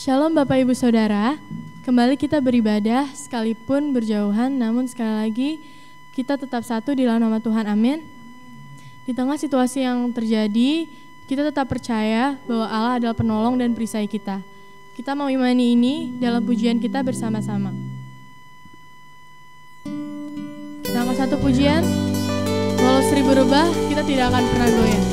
Shalom Bapak Ibu Saudara, kembali kita beribadah sekalipun berjauhan, namun sekali lagi kita tetap satu di dalam nama Tuhan, amin. Di tengah situasi yang terjadi, kita tetap percaya bahwa Allah adalah penolong dan perisai kita. Kita mau imani ini dalam pujian kita bersama-sama. Kita angkat satu pujian, walau 1000 rebah, kita tidak akan pernah goyah.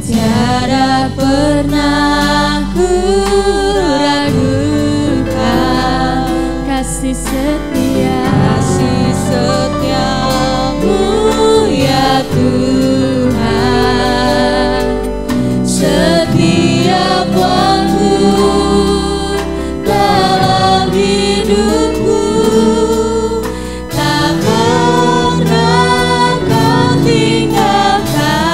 Tiada pernah ku ragukan kasih setia, kasih setiamu ya Tuhan. Setiap waktu dalam hidupku tak pernah kau tinggalkan.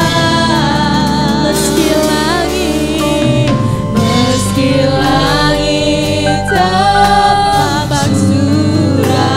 Meski langit tampak suram,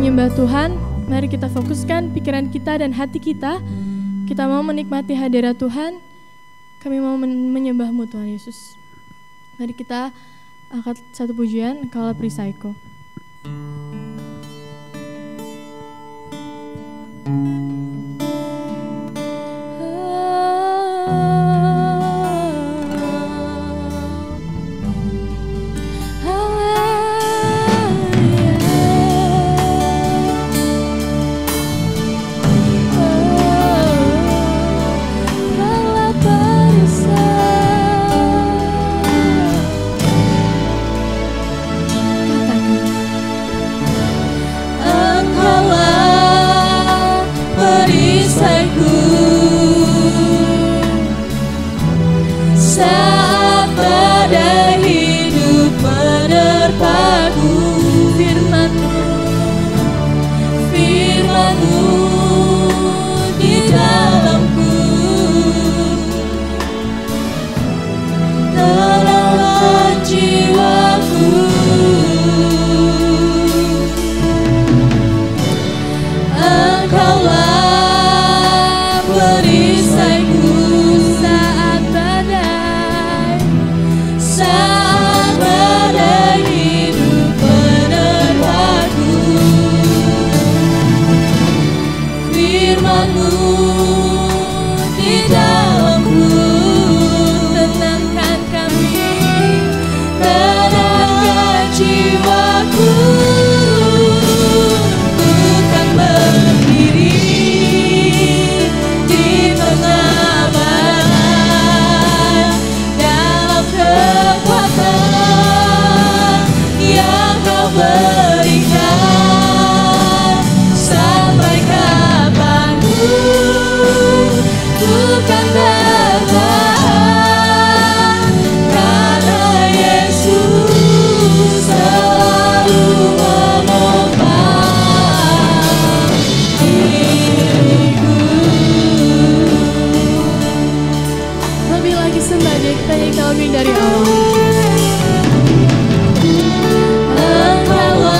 menyembah Tuhan, mari kita fokuskan pikiran kita dan hati kita. Kita mau menikmati hadirat Tuhan. Kami mau menyembah-Mu Tuhan Yesus. Mari kita angkat satu pujian, Engkaulah perisaiku. Engkaulah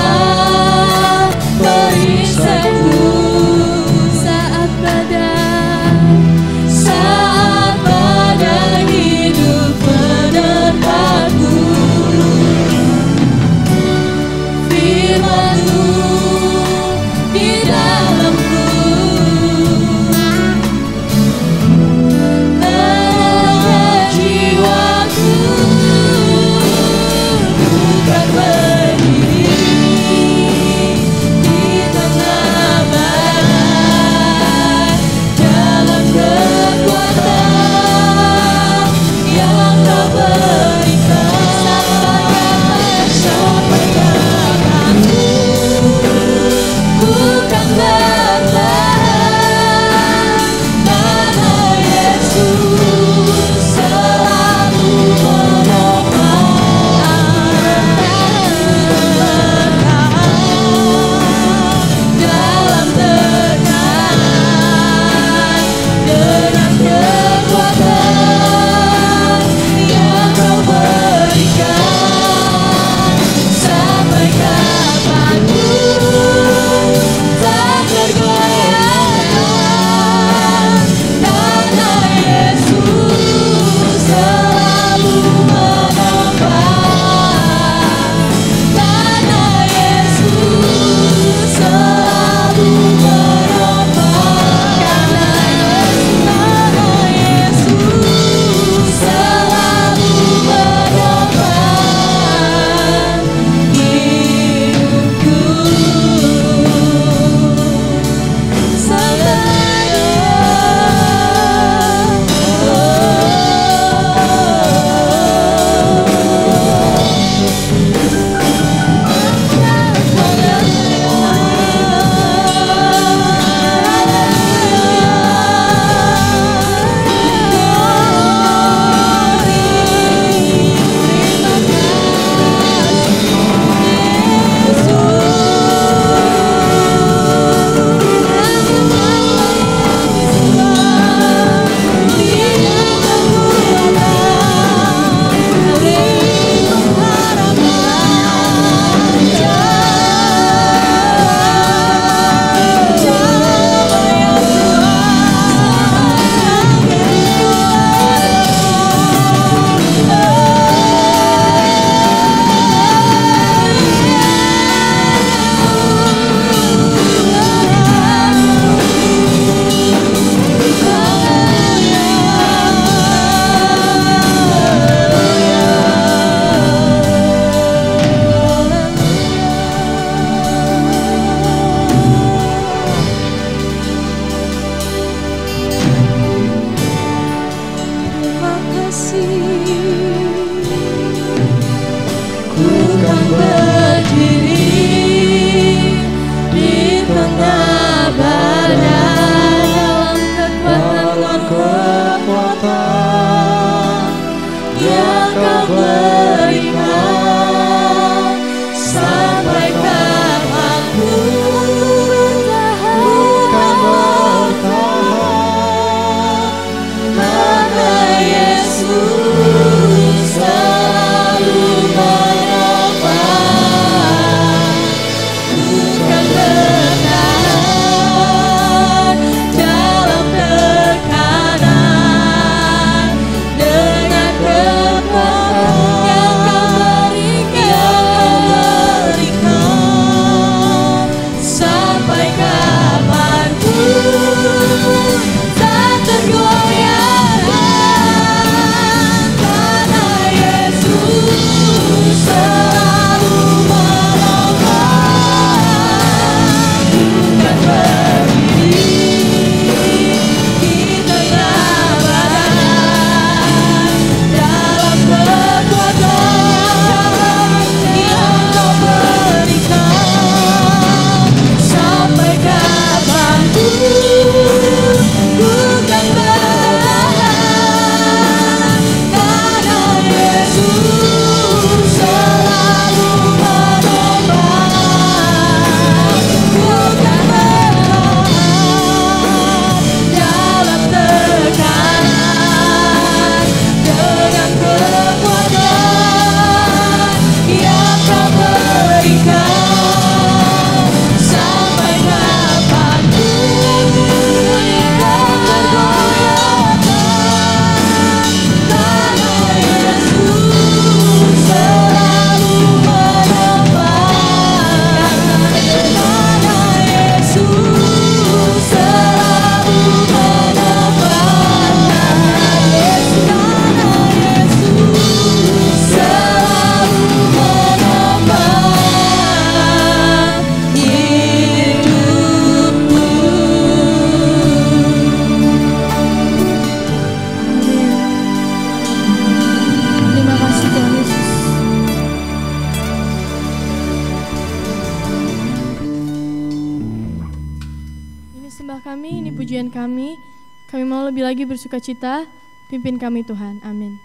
kami, ini pujian kami. Kami mau lebih lagi bersuka cita, pimpin kami Tuhan, amin.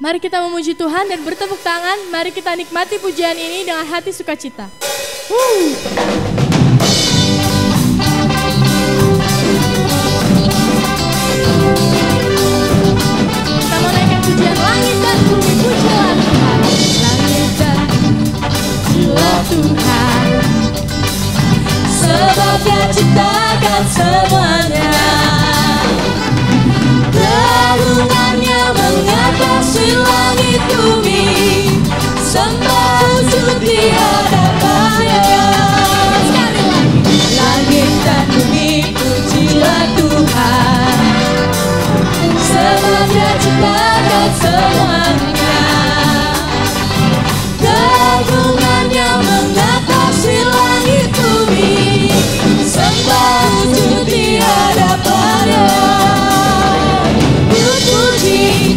Mari kita memuji Tuhan dan bertepuk tangan. Mari kita nikmati pujian ini dengan hati sukacita. Kita mau naikkan pujian langit dan bumi, pujilah Tuhan. Langit dan pujilah Tuhan, sebab Dia ciptakan semuanya. Karunianya mengatasi langit bumi, sembah sujud di hadapan-Nya. Sekali lagi, langit dan bumi pujilah Tuhan, sebab Dia ciptakan semuanya. Karunianya mengatasi langit bumi, sembah sujud di hadapan-Nya.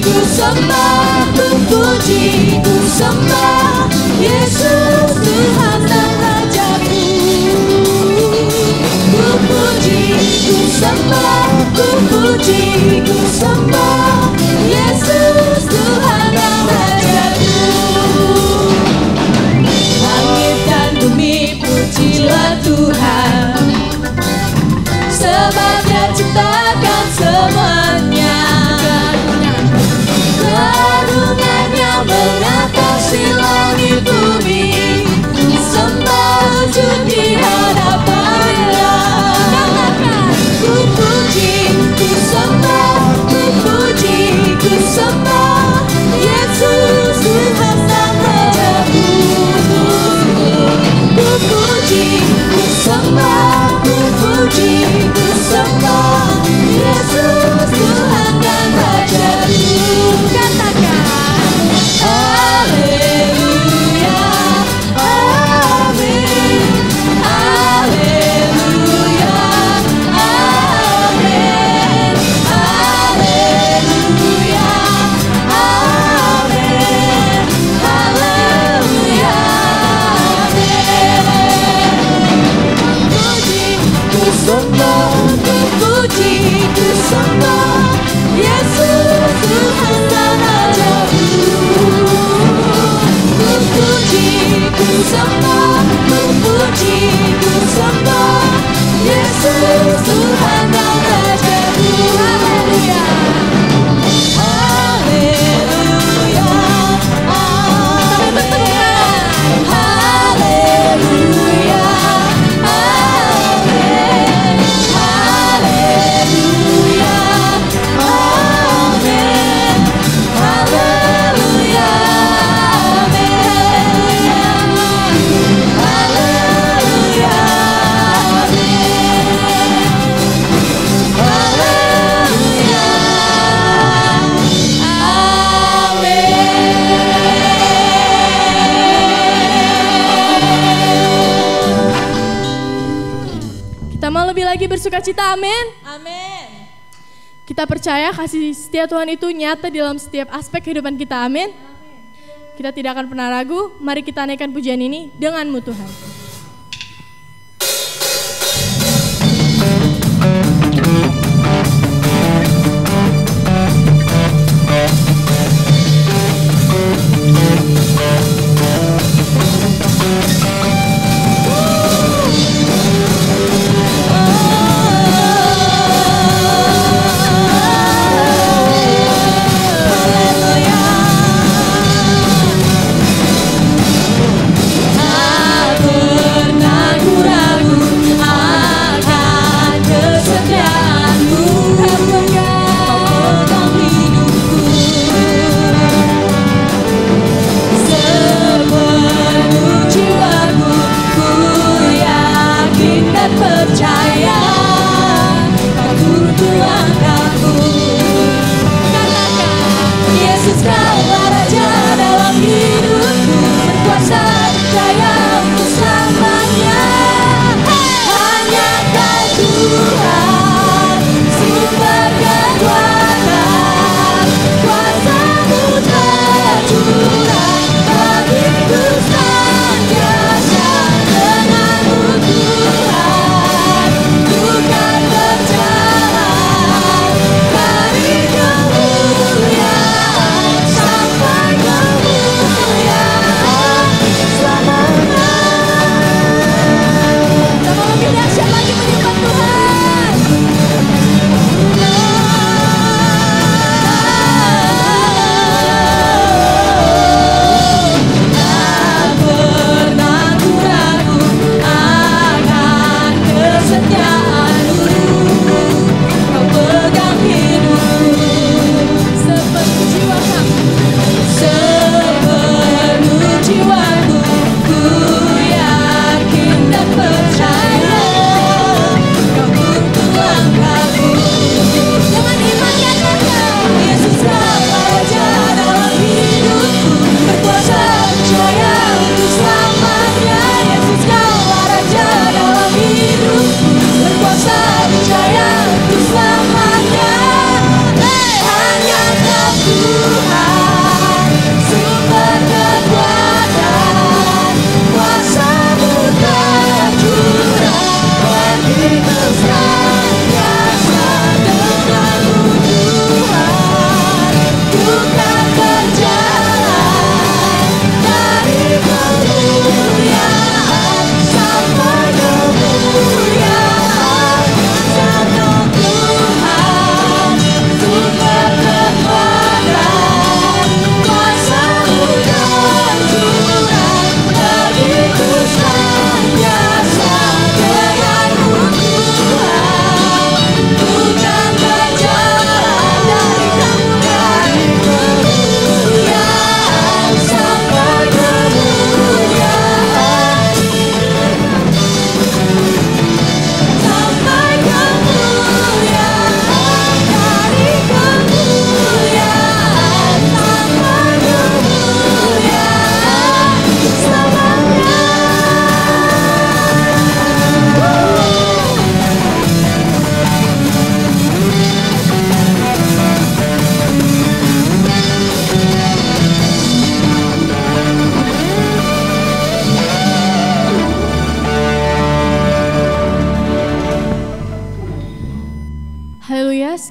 Ku sembah, ku puji, ku sembah Yesus Tuhan dan Rajaku. Ku puji, ku sembah, ku puji, ku sembah Yesus Tuhan dan Rajaku. Langit dan bumi pujilah Tuhan, sebab Dia ciptakan semuanya. Karunianya mengatasi langit bumi, sembah sujud di hadapan-Nya. Ku puji, ku sembah, ku puji, ku sembah Yesus Tuhan dan Rajaku. Ku puji, ku sembah, ku puji, ku sembah Yesus Tuhan dan Rajaku. Haleluya, amin, haleluya, amin, haleluya, amin, haleluya, amin. Ku sembah, ku puji, ku sembah Yesus Tuhan dan Rajaku. Ku puji, ku sembah, ku puji, ku sembah Yesus Tuhan dan Rajaku. Haleluya, haleluya, amin, haleluya, amin, haleluya, amin, haleluya, haleluya, Kita mau lebih lagi bersuka cita, amin. amin. Kita percaya kasih setia Tuhan itu nyata dalam setiap aspek kehidupan kita, amin. Kita tidak akan pernah ragu, mari kita naikkan pujian ini denganmu Tuhan. Aku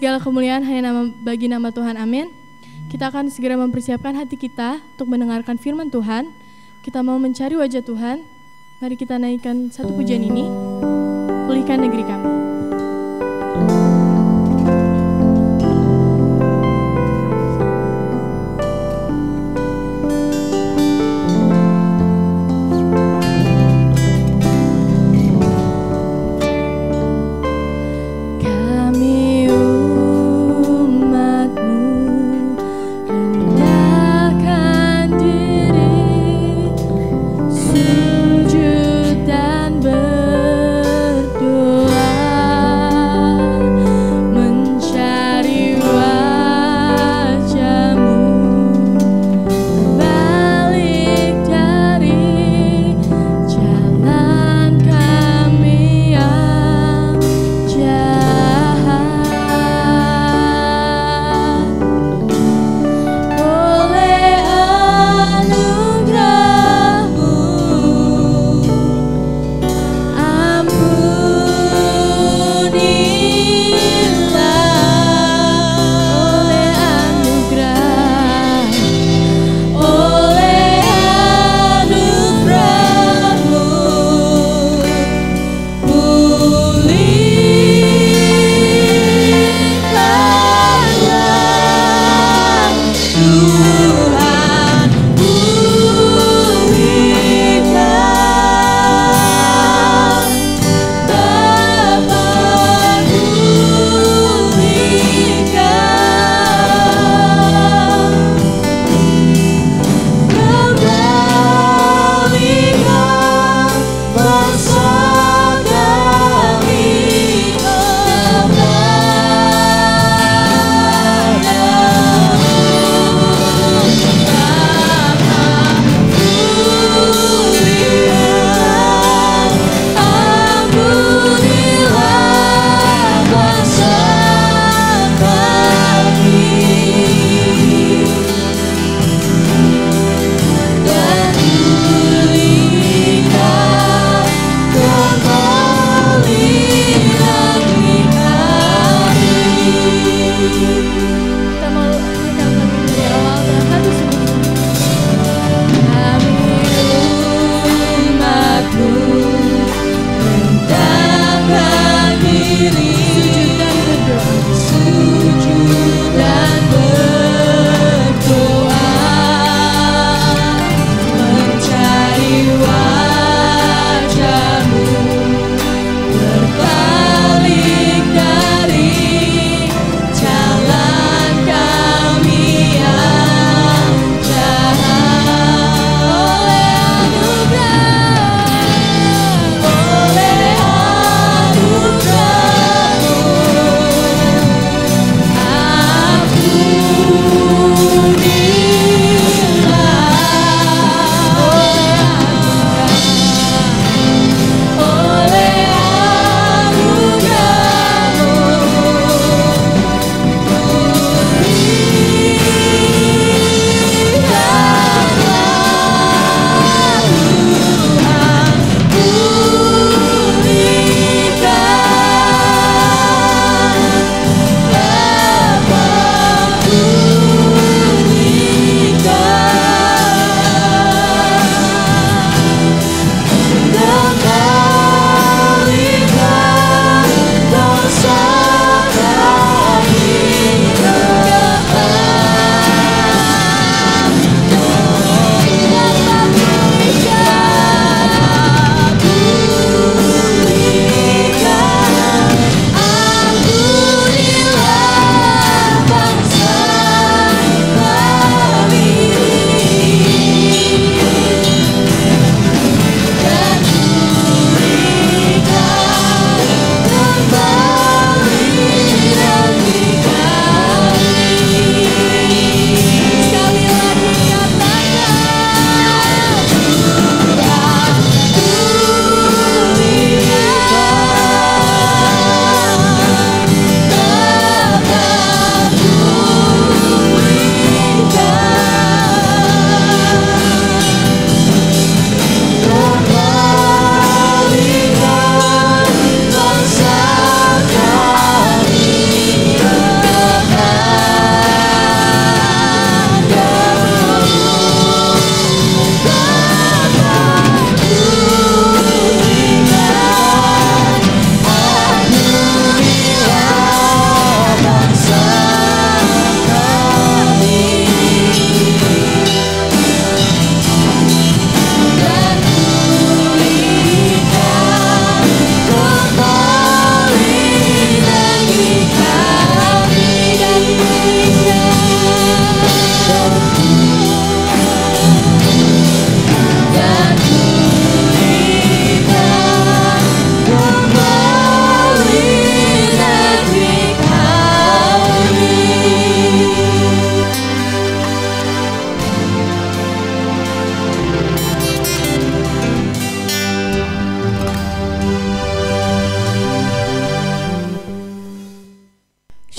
segala kemuliaan hanya bagi nama Tuhan, amin. Kita akan segera mempersiapkan hati kita untuk mendengarkan firman Tuhan. Kita mau mencari wajah Tuhan. Mari kita naikkan satu pujian ini, pulihkan negeri kami.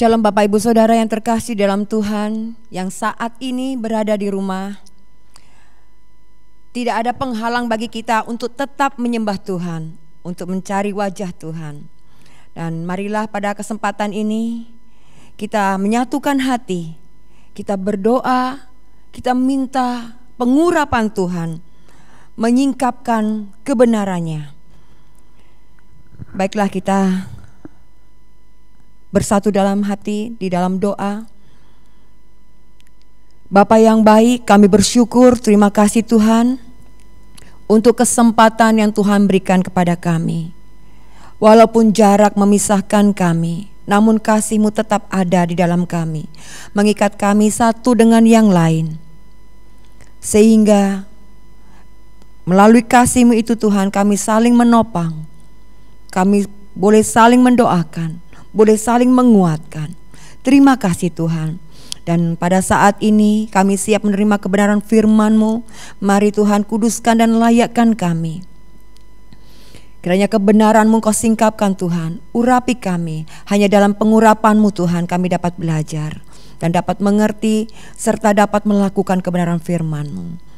Shalom Bapak Ibu Saudara yang terkasih dalam Tuhan, yang saat ini berada di rumah. Tidak ada penghalang bagi kita untuk tetap menyembah Tuhan, untuk mencari wajah Tuhan. Dan marilah pada kesempatan ini kita menyatukan hati, kita berdoa, kita minta pengurapan Tuhan, menyingkapkan kebenarannya. Baiklah, kita bersatu dalam hati di dalam doa. Bapa yang baik, kami bersyukur, terima kasih Tuhan untuk kesempatan yang Tuhan berikan kepada kami. Walaupun jarak memisahkan kami, namun kasih-Mu tetap ada di dalam kami, mengikat kami satu dengan yang lain. Sehingga melalui kasih-Mu itu Tuhan, kami saling menopang, kami boleh saling mendoakan, boleh saling menguatkan. Terima kasih Tuhan. Dan pada saat ini kami siap menerima kebenaran firman-Mu. Mari Tuhan kuduskan dan layakkan kami. Kiranya kebenaran-Mu Kau singkapkan Tuhan. Urapi kami. Hanya dalam pengurapan-Mu Tuhan kami dapat belajar dan dapat mengerti serta dapat melakukan kebenaran firman-Mu.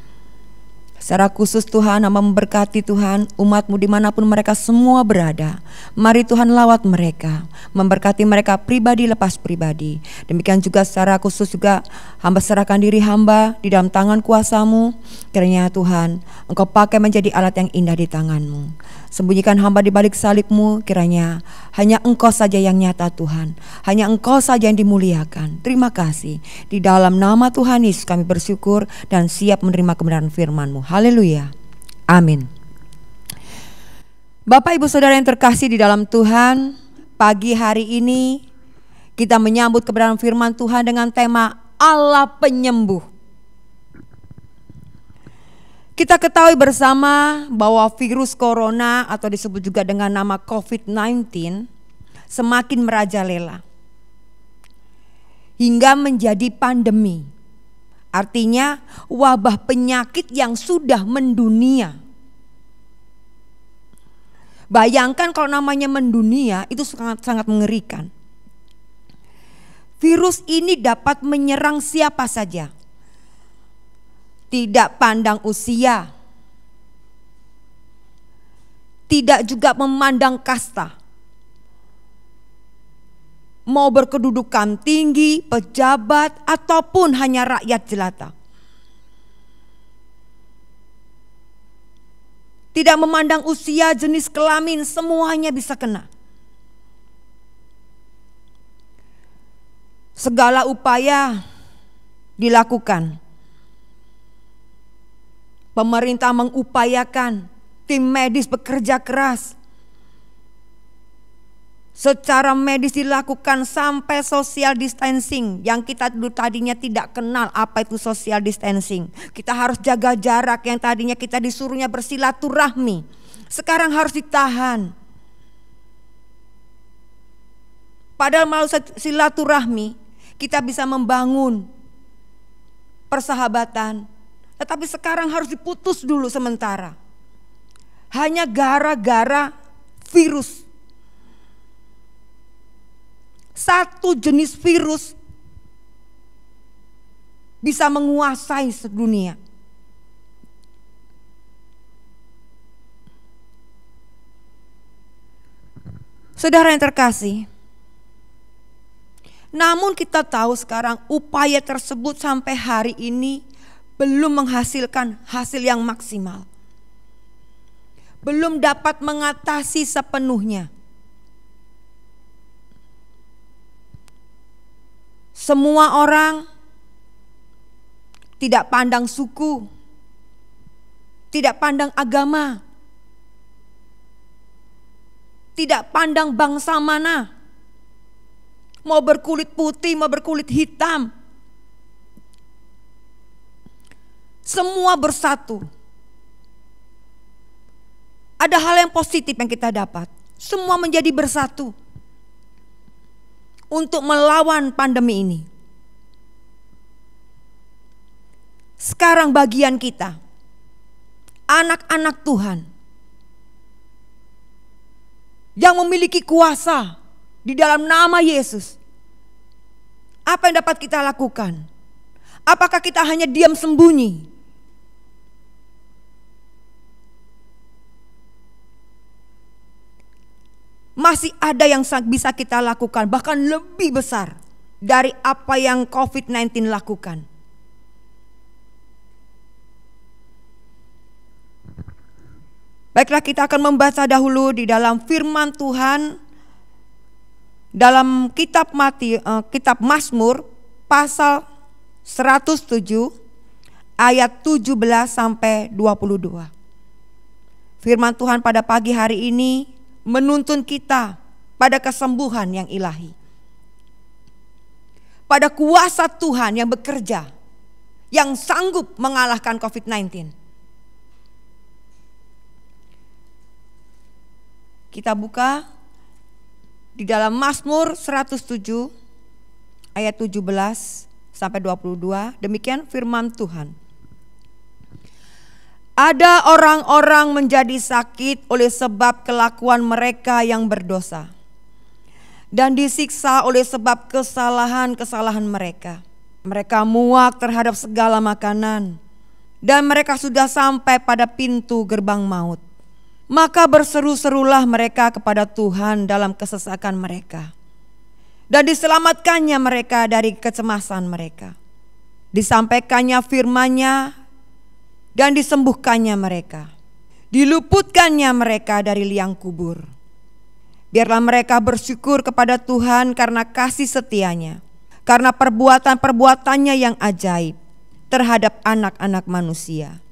Secara khusus Tuhan, nama memberkati Tuhan umat-Mu dimanapun mereka semua berada. Mari Tuhan lawat mereka, memberkati mereka pribadi lepas pribadi. Demikian juga secara khusus juga hamba serahkan diri hamba di dalam tangan kuasa-Mu. Kiranya Tuhan Engkau pakai menjadi alat yang indah di tangan-Mu. Sembunyikan hamba di balik salib-Mu, kiranya hanya Engkau saja yang nyata Tuhan. Hanya Engkau saja yang dimuliakan. Terima kasih. Di dalam nama Tuhan Yesus kami bersyukur dan siap menerima kebenaran firman-Mu. Haleluya. Amin. Bapak Ibu Saudara yang terkasih di dalam Tuhan, pagi hari ini kita menyambut kebenaran firman Tuhan dengan tema Allah Penyembuh. Kita ketahui bersama bahwa virus corona atau disebut juga dengan nama COVID-19 semakin merajalela hingga menjadi pandemi. Artinya wabah penyakit yang sudah mendunia. Bayangkan kalau namanya mendunia itu sangat mengerikan. Virus ini dapat menyerang siapa saja. Tidak pandang usia, tidak juga memandang kasta, mau berkedudukan tinggi, pejabat, ataupun hanya rakyat jelata. Tidak memandang usia, jenis kelamin, semuanya bisa kena. Segala upaya dilakukan. Pemerintah mengupayakan, tim medis bekerja keras. Secara medis dilakukan sampai social distancing yang kita dulu tadinya tidak kenal apa itu social distancing. Kita harus jaga jarak yang tadinya kita disuruhnya bersilaturahmi. Sekarang harus ditahan. Padahal melalui silaturahmi kita bisa membangun persahabatan. Tetapi sekarang harus diputus dulu sementara. Hanya gara-gara virus. Satu jenis virus bisa menguasai sedunia. Saudara yang terkasih, namun kita tahu sekarang upaya tersebut sampai hari ini belum menghasilkan hasil yang maksimal. Belum dapat mengatasi sepenuhnya. Semua orang tidak pandang suku, tidak pandang agama, tidak pandang bangsa mana, mau berkulit putih, mau berkulit hitam, semua bersatu. Ada hal yang positif yang kita dapat. Semua menjadi bersatu untuk melawan pandemi ini. Sekarang bagian kita, anak-anak Tuhan yang memiliki kuasa di dalam nama Yesus, Apa yang dapat kita lakukan? Apakah kita hanya diam sembunyi? Masih ada yang bisa kita lakukan, bahkan lebih besar dari apa yang COVID-19 lakukan. Baiklah, kita akan membaca dahulu di dalam firman Tuhan dalam kitab Mazmur pasal 107 ayat 17 sampai 22. Firman Tuhan pada pagi hari ini menuntun kita pada kesembuhan yang ilahi, pada kuasa Tuhan yang bekerja, yang sanggup mengalahkan COVID-19. Kita buka di dalam Mazmur 107 ayat 17 sampai 22. Demikian firman Tuhan. Ada orang-orang menjadi sakit oleh sebab kelakuan mereka yang berdosa, dan disiksa oleh sebab kesalahan-kesalahan mereka. Mereka muak terhadap segala makanan, dan mereka sudah sampai pada pintu gerbang maut. Maka berseru-serulah mereka kepada Tuhan dalam kesesakan mereka, dan diselamatkannya mereka dari kecemasan mereka. Disampaikannya firman-Nya dan disembuhkannya mereka. Diluputkannya mereka dari liang kubur. Biarlah mereka bersyukur kepada Tuhan karena kasih setia-Nya, karena perbuatan-perbuatannya yang ajaib terhadap anak-anak manusia.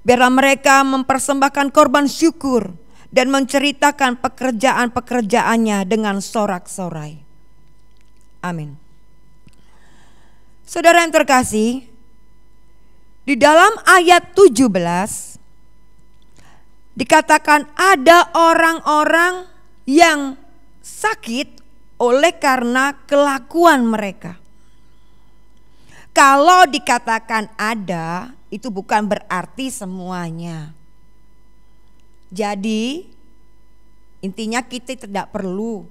Biarlah mereka mempersembahkan korban syukur dan menceritakan pekerjaan-pekerjaannya dengan sorak-sorai. Amin. Saudara yang terkasih, di dalam ayat 17 dikatakan ada orang-orang yang sakit oleh karena kelakuan mereka. Kalau dikatakan ada, itu bukan berarti semuanya. Jadi intinya kita tidak perlu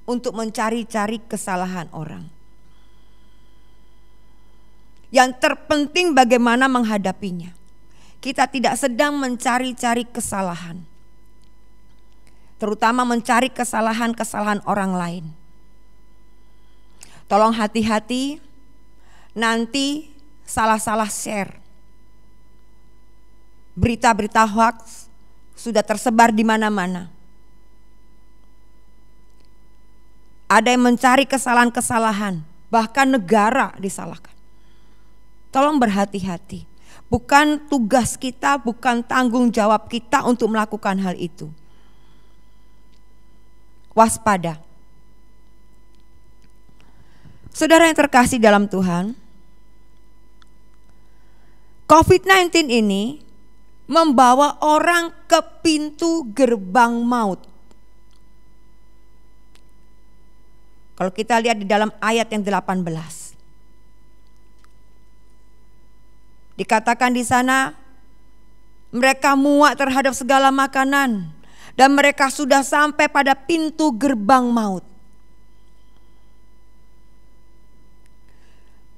untuk mencari-cari kesalahan orang. Yang terpenting bagaimana menghadapinya. Kita tidak sedang mencari-cari kesalahan, terutama mencari kesalahan-kesalahan orang lain. Tolong hati-hati, nanti salah-salah share. Berita-berita hoax sudah tersebar di mana-mana. Ada yang mencari kesalahan-kesalahan, bahkan negara disalahkan. Tolong berhati-hati. Bukan tugas kita, bukan tanggung jawab kita untuk melakukan hal itu. Waspada. Saudara yang terkasih dalam Tuhan, COVID-19 ini membawa orang ke pintu gerbang maut. Kalau kita lihat di dalam ayat yang 18, dikatakan di sana mereka muak terhadap segala makanan dan mereka sudah sampai pada pintu gerbang maut.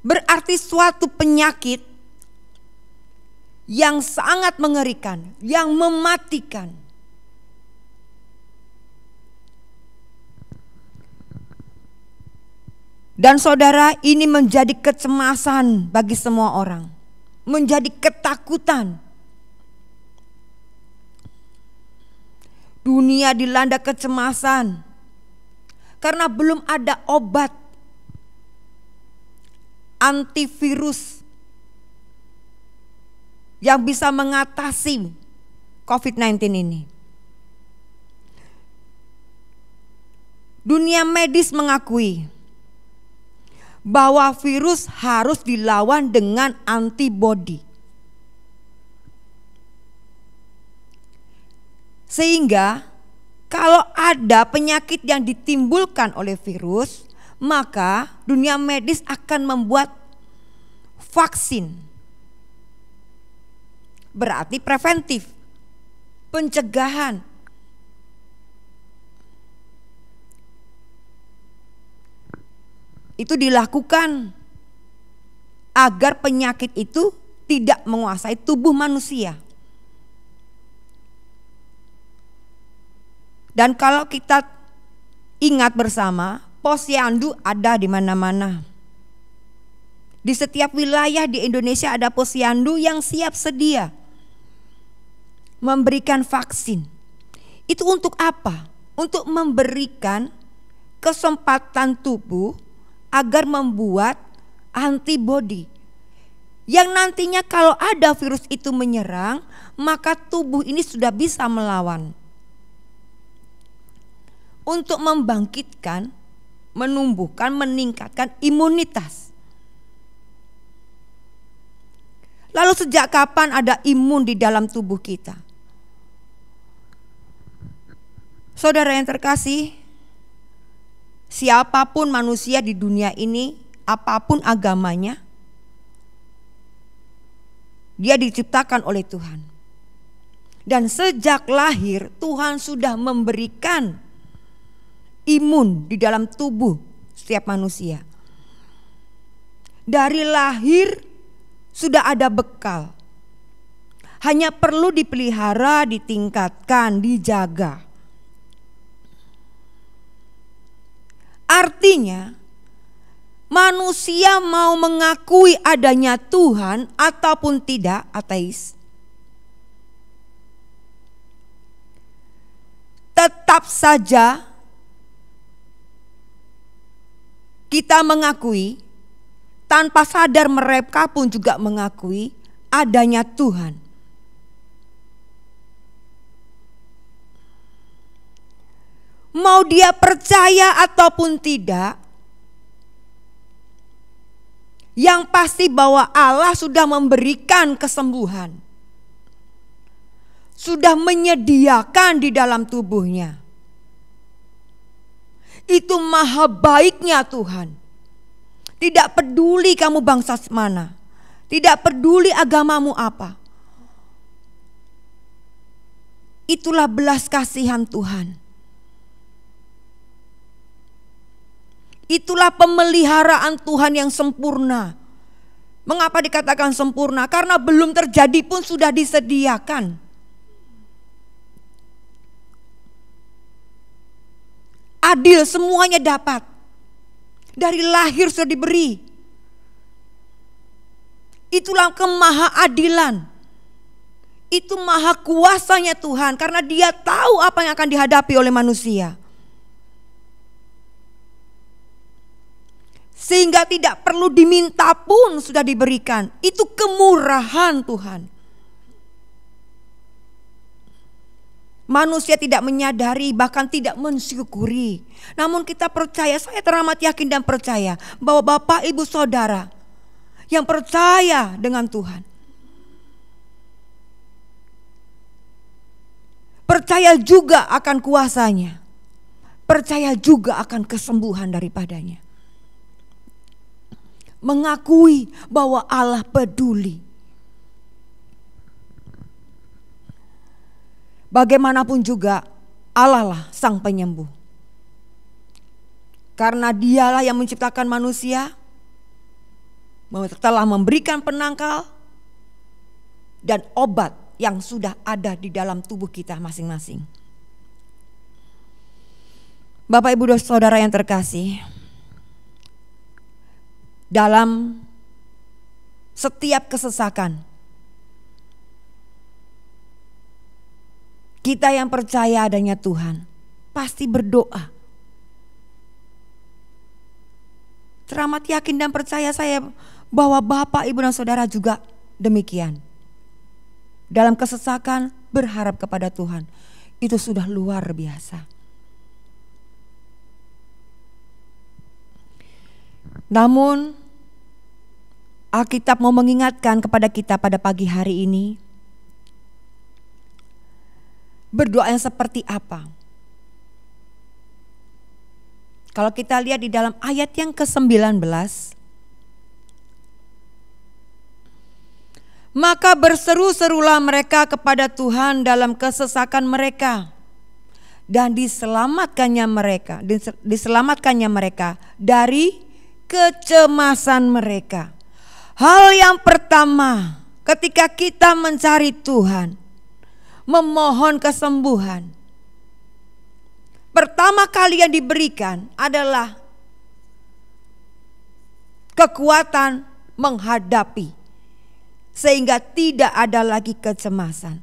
Berarti suatu penyakit yang sangat mengerikan, yang mematikan. Dan saudara, ini menjadi kecemasan bagi semua orang, menjadi ketakutan. Dunia dilanda kecemasan karena belum ada obat antivirus yang bisa mengatasi COVID-19 ini. Dunia medis mengakui bahwa virus harus dilawan dengan antibodi. Sehingga kalau ada penyakit yang ditimbulkan oleh virus, maka dunia medis akan membuat vaksin. Berarti preventif, pencegahan. itu dilakukan agar penyakit itu tidak menguasai tubuh manusia. Dan kalau kita ingat bersama, posyandu ada di mana-mana. Di setiap wilayah di Indonesia ada posyandu yang siap sedia memberikan vaksin. Itu untuk apa? Untuk memberikan kesempatan tubuh agar membuat antibodi yang nantinya kalau ada virus itu menyerang, maka tubuh ini sudah bisa melawan. Untuk membangkitkan, menumbuhkan, meningkatkan imunitas. Lalu sejak kapan ada imun di dalam tubuh kita? Saudara yang terkasih, siapapun manusia di dunia ini, apapun agamanya, dia diciptakan oleh Tuhan. Dan sejak lahir Tuhan sudah memberikan imun di dalam tubuh setiap manusia. Dari lahir sudah ada bekal. Hanya perlu dipelihara, ditingkatkan, dijaga. Artinya manusia mau mengakui adanya Tuhan ataupun tidak, ateis, tetap saja kita mengakui, tanpa sadar mereka pun juga mengakui adanya Tuhan. Mau dia percaya ataupun tidak, yang pasti bahwa Allah sudah memberikan kesembuhan, sudah menyediakan di dalam tubuhnya. Itu maha baiknya Tuhan. Tidak peduli kamu bangsa mana, tidak peduli agamamu apa. Itulah belas kasihan Tuhan. Itulah pemeliharaan Tuhan yang sempurna. Mengapa dikatakan sempurna? Karena belum terjadi pun sudah disediakan. Adil, semuanya dapat. Dari lahir sudah diberi. Itulah kemahaadilan. Itu maha kuasanya Tuhan, karena Dia tahu apa yang akan dihadapi oleh manusia. Sehingga tidak perlu diminta pun sudah diberikan. Itu kemurahan Tuhan. Manusia tidak menyadari, bahkan tidak mensyukuri. Namun kita percaya, saya teramat yakin dan percaya bahwa Bapak Ibu Saudara yang percaya dengan Tuhan, percaya juga akan kuasanya, percaya juga akan kesembuhan daripadanya. Mengakui bahwa Allah peduli. Bagaimanapun juga Allah lah sang penyembuh. Karena Dialah yang menciptakan manusia, telah memberikan penangkal dan obat yang sudah ada di dalam tubuh kita masing-masing. Bapak Ibu Saudara yang terkasih, dalam setiap kesesakan, kita yang percaya adanya Tuhan pasti berdoa. Teramat yakin dan percaya saya bahwa Bapak, Ibu dan Saudara juga demikian. Dalam kesesakan berharap kepada Tuhan, itu sudah luar biasa. Namun Alkitab mau mengingatkan kepada kita pada pagi hari ini, berdoa yang seperti apa? Kalau kita lihat di dalam ayat yang ke-19, maka berseru-serulah mereka kepada Tuhan dalam kesesakan mereka, dan diselamatkannya mereka dari kecemasan mereka. Hal yang pertama, ketika kita mencari Tuhan, memohon kesembuhan, pertama kali yang diberikan adalah kekuatan menghadapi, sehingga tidak ada lagi kecemasan.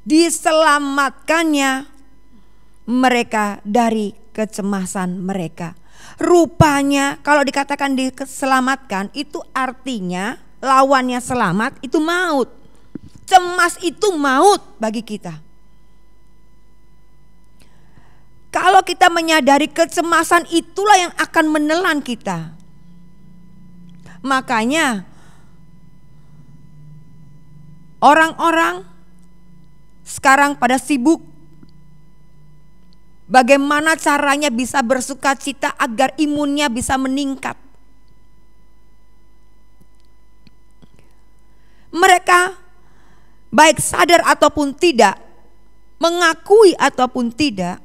Diselamatkannya mereka dari kecemasan mereka. Rupanya kalau dikatakan diselamatkan, itu artinya lawannya selamat itu maut. Cemas itu maut bagi kita. Kalau kita menyadari kecemasan itulah yang akan menelan kita. Makanya orang-orang sekarang pada sibuk bagaimana caranya bisa bersuka cita agar imunnya bisa meningkat. Mereka baik sadar ataupun tidak, mengakui ataupun tidak,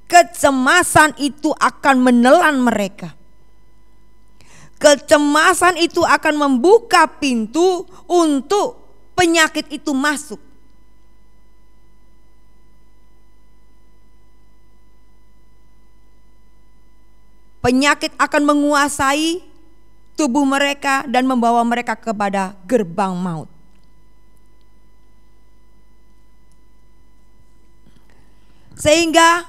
kecemasan itu akan menelan mereka. Kecemasan itu akan membuka pintu untuk penyakit itu masuk. Penyakit akan menguasai tubuh mereka dan membawa mereka kepada gerbang maut. Sehingga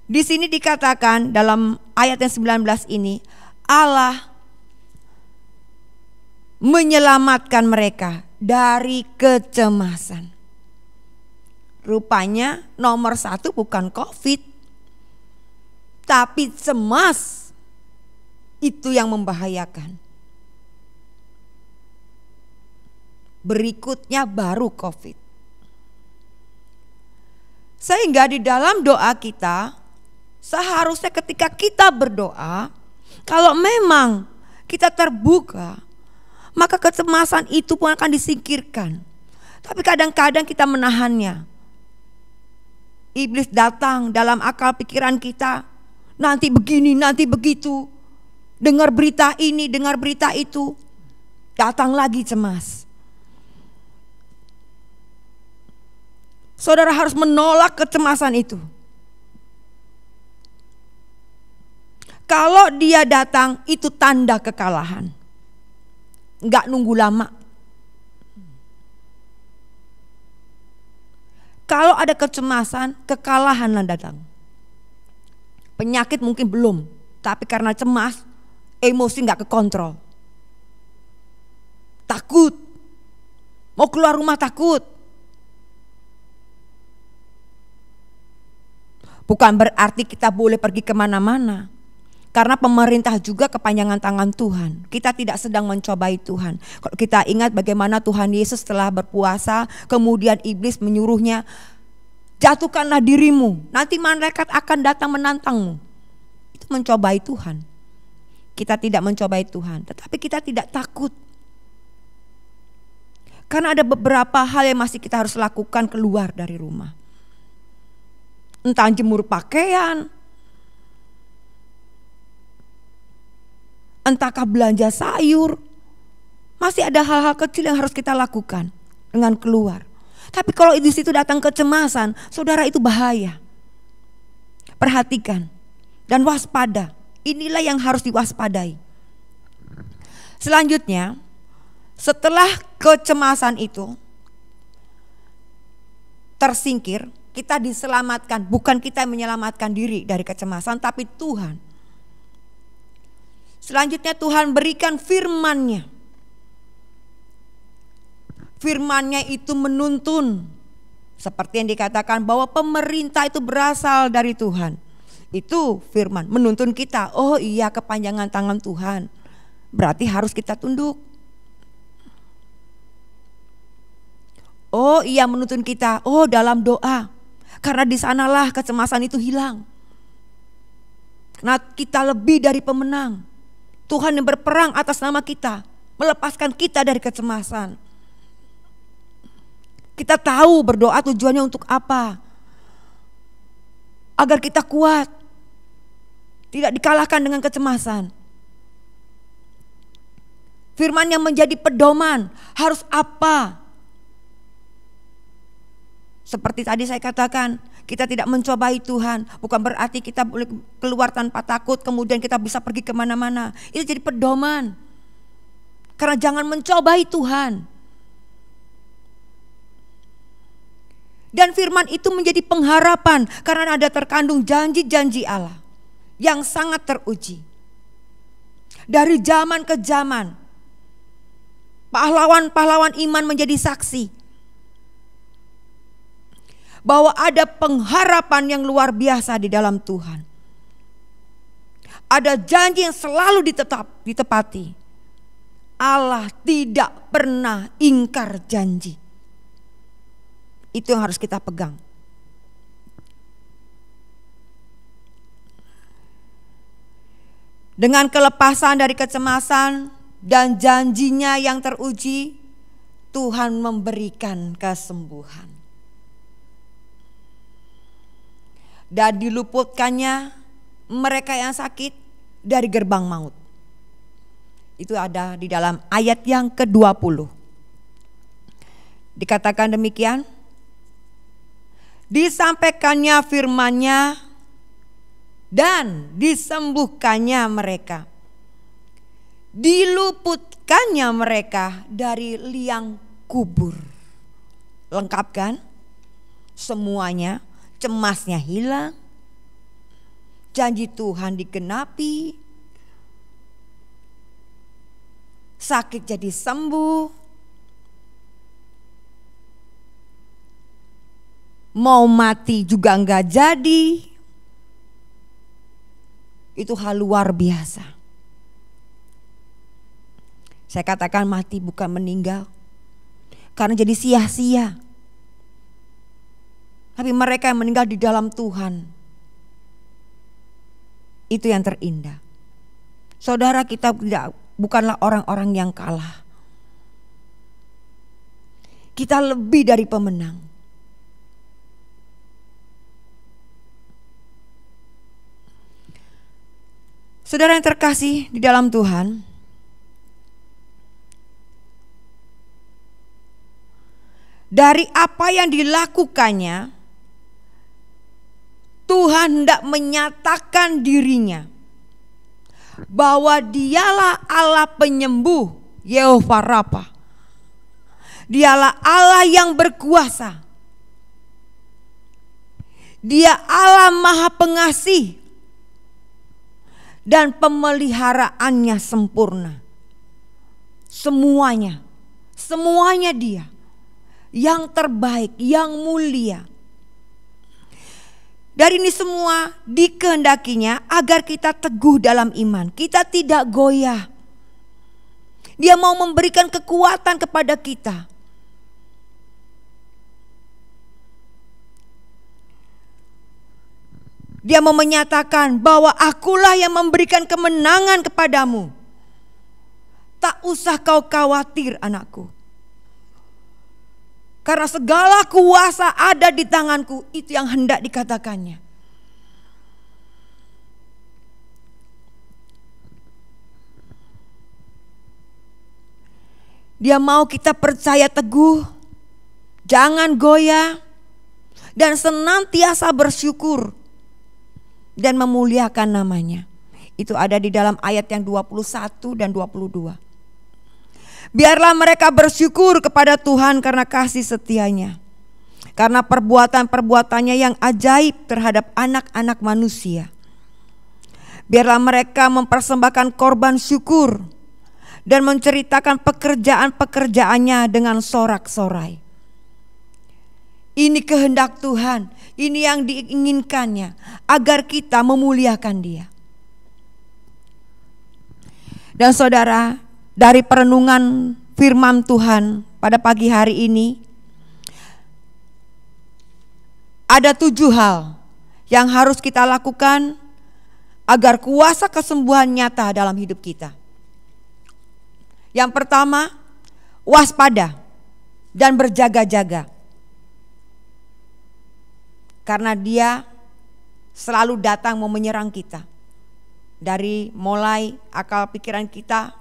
di sini dikatakan dalam ayat yang 19 ini, Allah menyelamatkan mereka dari kecemasan. Rupanya nomor satu bukan COVID, tapi cemas itu yang membahayakan. Berikutnya baru COVID. Sehingga di dalam doa kita, seharusnya ketika kita berdoa, kalau memang kita terbuka, maka kecemasan itu pun akan disingkirkan. Tapi kadang-kadang kita menahannya. Iblis datang dalam akal pikiran kita, nanti begini, nanti begitu. Dengar berita ini, dengar berita itu. Datang lagi cemas. Saudara harus menolak kecemasan itu. Kalau dia datang, itu tanda kekalahan. Enggak nunggu lama. Kalau ada kecemasan, kekalahanlah datang. Penyakit mungkin belum, tapi karena cemas, emosi enggak kekontrol. Takut. Mau keluar rumah takut. Bukan berarti kita boleh pergi kemana-mana. Karena pemerintah juga kepanjangan tangan Tuhan. Kita tidak sedang mencobai Tuhan. Kalau kita ingat bagaimana Tuhan Yesus setelah berpuasa, kemudian iblis menyuruhnya, jatuhkanlah dirimu, nanti malaikat akan datang menantangmu. Itu mencobai Tuhan. Kita tidak mencobai Tuhan, tetapi kita tidak takut. Karena ada beberapa hal yang masih kita harus lakukan keluar dari rumah. Entah jemur pakaian, entahkah belanja sayur. Masih ada hal-hal kecil yang harus kita lakukan dengan keluar. Tapi kalau di situ datang kecemasan, saudara, itu bahaya. Perhatikan dan waspada. Inilah yang harus diwaspadai. Selanjutnya, setelah kecemasan itu tersingkir, kita diselamatkan. Bukan kita yang menyelamatkan diri dari kecemasan, tapi Tuhan. Selanjutnya Tuhan berikan firman-Nya. Firman-Nya itu menuntun. Seperti yang dikatakan bahwa pemerintah itu berasal dari Tuhan. Itu firman, menuntun kita. Oh iya, kepanjangan tangan Tuhan. Berarti harus kita tunduk. Oh iya, menuntun kita. Oh, dalam doa. Karena di sanalah kecemasan itu hilang. Karena kita lebih dari pemenang. Tuhan yang berperang atas nama kita, melepaskan kita dari kecemasan. Kita tahu berdoa tujuannya untuk apa. Agar kita kuat. tidak dikalahkan dengan kecemasan. Firman yang menjadi pedoman, harus apa? Seperti tadi saya katakan, kita tidak mencobai Tuhan, bukan berarti kita boleh keluar tanpa takut, kemudian kita bisa pergi kemana-mana. Itu jadi pedoman. Karena jangan mencobai Tuhan. Dan firman itu menjadi pengharapan, karena ada terkandung janji-janji Allah yang sangat teruji. Dari zaman ke zaman, pahlawan-pahlawan iman menjadi saksi bahwa ada pengharapan yang luar biasa di dalam Tuhan. Ada janji yang selalu ditepati. Allah tidak pernah ingkar janji. Itu yang harus kita pegang. Dengan kelepasan dari kecemasan dan janjinya yang teruji, Tuhan memberikan kesembuhan. Dan diluputkannya mereka yang sakit dari gerbang maut. Itu ada di dalam ayat yang ke-20. Dikatakan demikian, disampaikannya firman-Nya dan disembuhkannya mereka. Diluputkannya mereka dari liang kubur. Lengkap kan? Semuanya, cemasnya hilang. Janji Tuhan digenapi. Sakit jadi sembuh. Mau mati juga enggak jadi. Itu hal luar biasa. Saya katakan mati bukan meninggal, karena jadi sia-sia. Tapi mereka yang meninggal di dalam Tuhan, itu yang terindah. Saudara, kita bukanlah orang-orang yang kalah. Kita lebih dari pemenang. Saudara yang terkasih di dalam Tuhan, dari apa yang dilakukannya, Tuhan hendak menyatakan dirinya bahwa dialah Allah penyembuh, Yehova Rafa. Dialah Allah yang berkuasa. Dia Allah Maha Pengasih dan pemeliharaannya sempurna. Semuanya Dia yang terbaik, yang mulia. Dari ini semua dikehendakinya agar kita teguh dalam iman. Kita tidak goyah. Dia mau memberikan kekuatan kepada kita. Dia mau menyatakan bahwa akulah yang memberikan kemenangan kepadamu. Tak usah kau khawatir, anakku. Karena segala kuasa ada di tanganku. Itu yang hendak dikatakannya. Dia mau kita percaya teguh, jangan goyah, dan senantiasa bersyukur dan memuliakan namanya. Itu ada di dalam ayat yang 21 dan 22. Biarlah mereka bersyukur kepada Tuhan karena kasih setianya, karena perbuatan-perbuatannya yang ajaib terhadap anak-anak manusia. Biarlah mereka mempersembahkan korban syukur dan menceritakan pekerjaan-pekerjaannya dengan sorak-sorai. Ini kehendak Tuhan, ini yang diinginkannya, agar kita memuliakan Dia. Dan saudara, dari perenungan firman Tuhan pada pagi hari ini, ada 7 hal yang harus kita lakukan agar kuasa kesembuhan nyata dalam hidup kita. Yang pertama, waspada dan berjaga-jaga. Karena Dia selalu datang mau menyerang kita. Dari mulai akal pikiran kita,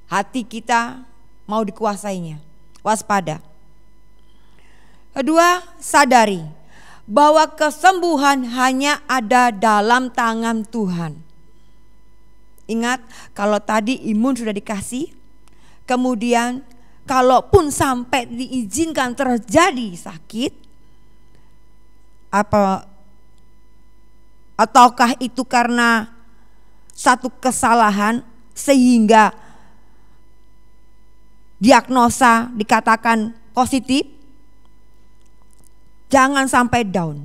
hati kita mau dikuasainya. Waspada. Kedua, sadari bahwa kesembuhan hanya ada dalam tangan Tuhan. Ingat, kalau tadi imun sudah dikasih, kemudian kalaupun sampai diizinkan terjadi sakit, ataukah itu karena satu kesalahan sehingga diagnosa dikatakan positif? Jangan sampai down.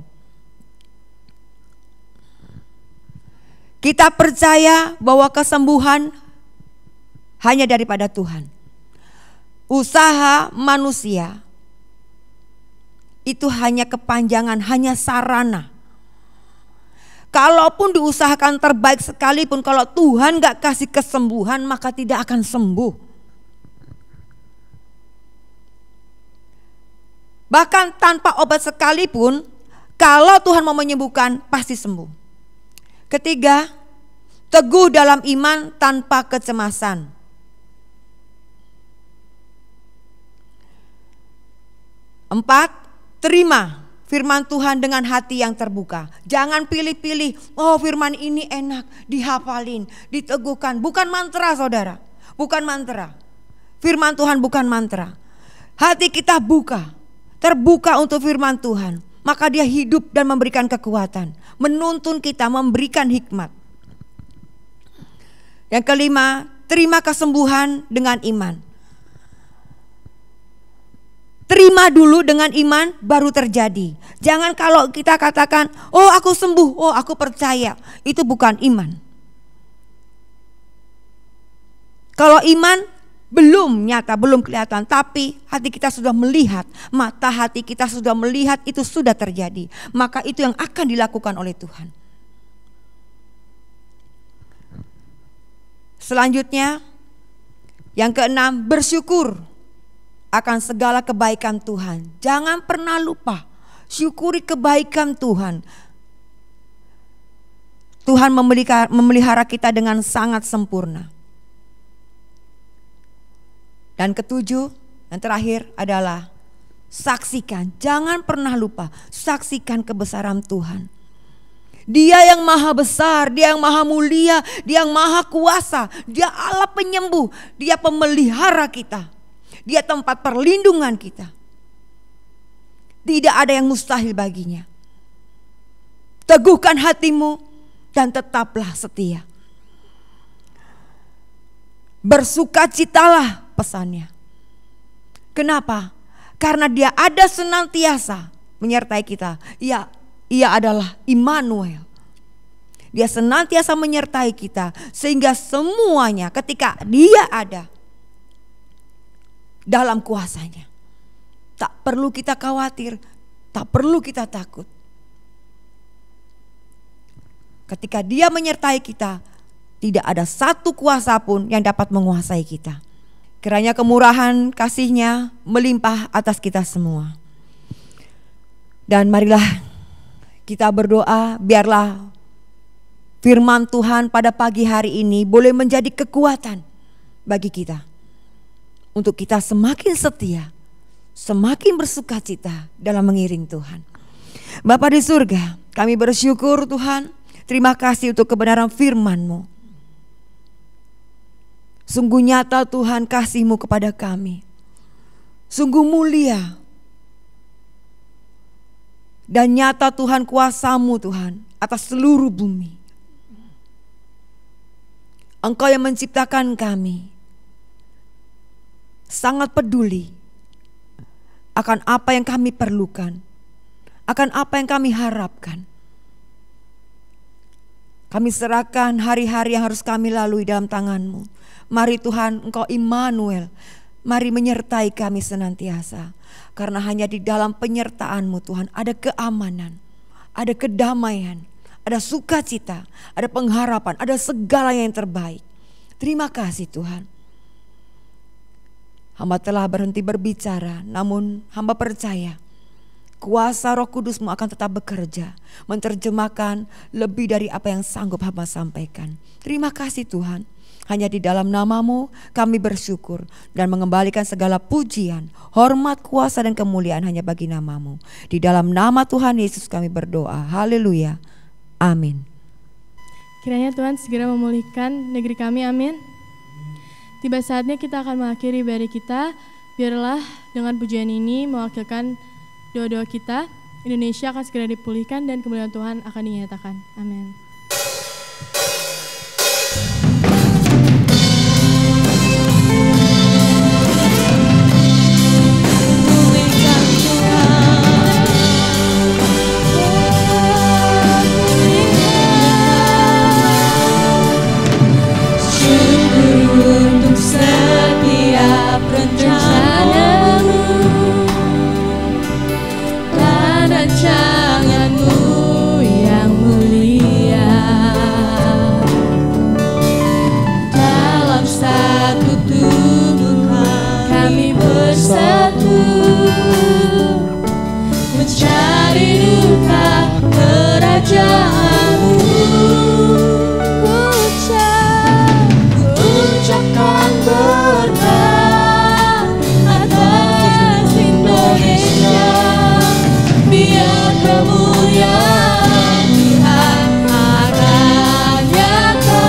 Kita percaya bahwa kesembuhan hanya daripada Tuhan. Usaha manusia itu hanya kepanjangan, hanya sarana. Kalaupun diusahakan terbaik sekalipun, kalau Tuhan gak kasih kesembuhan, maka tidak akan sembuh. Bahkan tanpa obat sekalipun, kalau Tuhan mau menyembuhkan, pasti sembuh. Ketiga, teguh dalam iman tanpa kecemasan. Empat, terima firman Tuhan dengan hati yang terbuka. Jangan pilih-pilih, oh firman ini enak, dihafalin, diteguhkan. Bukan mantra saudara, bukan mantra. Firman Tuhan bukan mantra. Hati kita terbuka untuk firman Tuhan. Maka dia hidup dan memberikan kekuatan, menuntun kita, memberikan hikmat. Yang kelima, terima kesembuhan dengan iman. Terima dulu dengan iman baru terjadi. Jangan kalau kita katakan, oh aku sembuh, oh aku percaya. Itu bukan iman. Kalau iman belum nyata, belum kelihatan, tapi hati kita sudah melihat, mata hati kita sudah melihat, itu sudah terjadi. Maka itu yang akan dilakukan oleh Tuhan. Selanjutnya, yang keenam, bersyukur akan segala kebaikan Tuhan. Jangan pernah lupa, syukuri kebaikan Tuhan. Tuhan memelihara kita dengan sangat sempurna. Dan ketujuh, yang terakhir adalah saksikan. Jangan pernah lupa, saksikan kebesaran Tuhan. Dia yang maha besar, dia yang maha mulia, dia yang maha kuasa. Dia Allah penyembuh, dia pemelihara kita. Dia tempat perlindungan kita. Tidak ada yang mustahil baginya. Teguhkan hatimu dan tetaplah setia. Bersukacitalah pesannya. Kenapa? Karena dia ada senantiasa menyertai kita. Ia adalah Immanuel. Dia senantiasa menyertai kita sehingga semuanya ketika dia ada dalam kuasanya, tak perlu kita khawatir, tak perlu kita takut. Ketika dia menyertai kita, tidak ada satu kuasa pun yang dapat menguasai kita. Kiranya kemurahan kasih-Nya melimpah atas kita semua. Dan marilah kita berdoa, biarlah firman Tuhan pada pagi hari ini boleh menjadi kekuatan bagi kita. Untuk kita semakin setia, semakin bersukacita dalam mengiring Tuhan. Bapa di surga, kami bersyukur Tuhan, terima kasih untuk kebenaran firman-Mu. Sungguh nyata Tuhan kasih-Mu kepada kami. Sungguh mulia. Dan nyata Tuhan kuasa-Mu Tuhan atas seluruh bumi. Engkau yang menciptakan kami. Sangat peduli akan apa yang kami perlukan. Akan apa yang kami harapkan. Kami serahkan hari-hari yang harus kami lalui dalam tangan-Mu. Mari Tuhan, Engkau Immanuel, mari menyertai kami senantiasa. Karena hanya di dalam penyertaan-Mu Tuhan ada keamanan, ada kedamaian, ada sukacita, ada pengharapan, ada segala yang terbaik. Terima kasih Tuhan. Hamba telah berhenti berbicara, namun hamba percaya kuasa Roh Kudus-Mu akan tetap bekerja, menerjemahkan lebih dari apa yang sanggup hamba sampaikan. Terima kasih Tuhan. Hanya di dalam nama-Mu kami bersyukur dan mengembalikan segala pujian, hormat, kuasa dan kemuliaan hanya bagi nama-Mu. Di dalam nama Tuhan Yesus kami berdoa. Haleluya. Amin. Kiranya Tuhan segera memulihkan negeri kami, amin. Tiba saatnya kita akan mengakhiri ibadah kita. Biarlah dengan pujian ini mewakilkan doa-doa kita. Indonesia akan segera dipulihkan dan kemuliaan Tuhan akan dinyatakan. Amin. Setiap rencana-Mu dan rancangan-Mu yang mulia, dalam satu tubuh kami bersatu mencari duta kerajaan-Mu. Ucapkan berkat atas Indonesia, biar kemuliaan Tuhan akan nyata.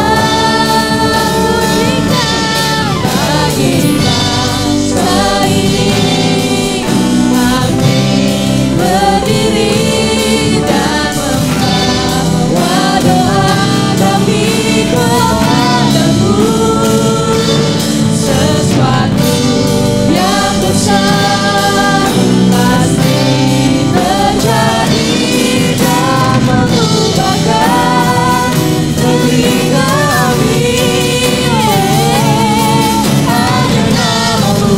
Pujikan bagi bangsa ini, kami berdiri dan membawa doa kami kepadamu. Sesuatu yang besar pasti terjadi dan mengubahkan negeri kami. Hanya nama-Mu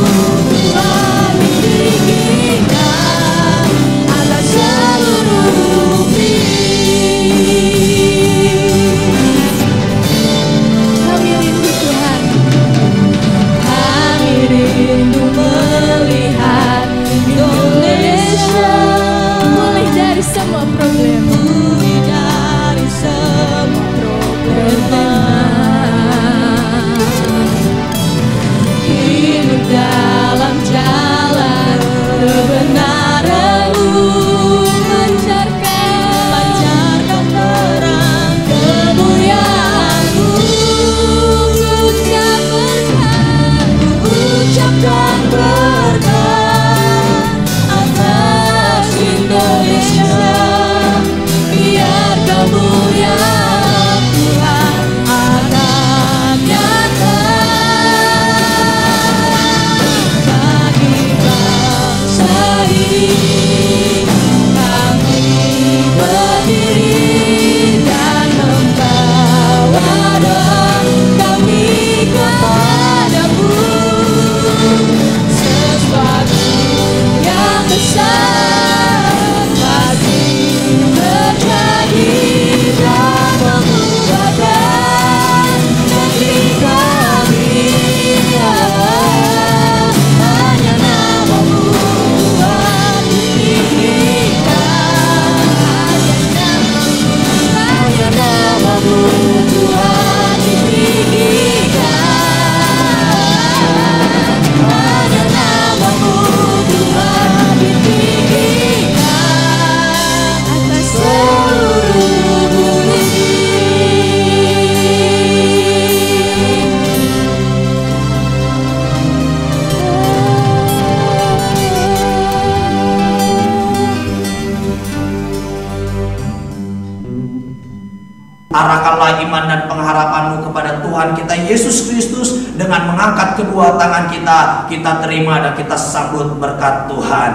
Tuhan ditinggikan atas seluruh bumi. Kami rindu Tuhan. Kami rindu melihat Indonesia pulih dari semua problem, pulih dari semua problem. Hidup dalam jalan kebenaran-Mu, pancarkan terang kemuliaan-Mu. Ucapkan berkat atas Indonesia, biar kemuliaan Tuhan akan nyata. Bagi bangsa ini kami berdiri dan membawa doa kami kepadamu. Sesuatu yang besar pasti terjadi dan mengubahkan negeri kami. Hanya nama-Mu Tuhan ditinggikan, hanya nama-Mu Tuhan ditinggikan, hanya nama-Mu Tuhan ditinggikan atas seluruh bumi. Arahkanlah iman dan pengharapan-Mu kepada Tuhan kita Yesus Kristus dengan mengangkat kedua tangan kita. Kita terima dan kita sambut berkat Tuhan.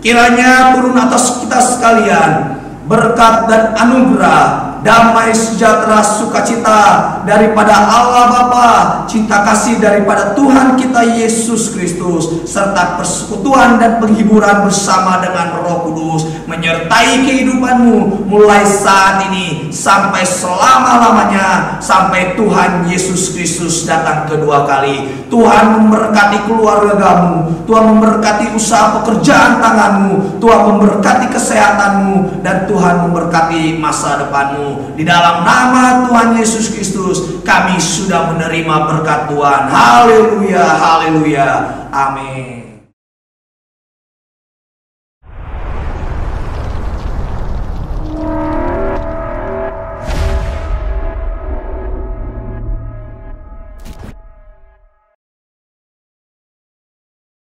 Kiranya turun atas kita sekalian berkat dan anugerah, damai sejahtera, sukacita daripada Allah Bapa, cinta kasih daripada Tuhan kita Yesus Kristus, serta persekutuan dan penghiburan bersama dengan Roh Kudus menyertai kehidupanmu mulai saat ini sampai selama-lamanya, sampai Tuhan Yesus Kristus datang kedua kali. Tuhan memberkati keluargamu, Tuhan memberkati usaha pekerjaan tanganmu, Tuhan memberkati kesehatanmu, dan Tuhan memberkati masa depanmu. Di dalam nama Tuhan Yesus Kristus kami sudah menerima berkat Tuhan. Haleluya, haleluya, amin.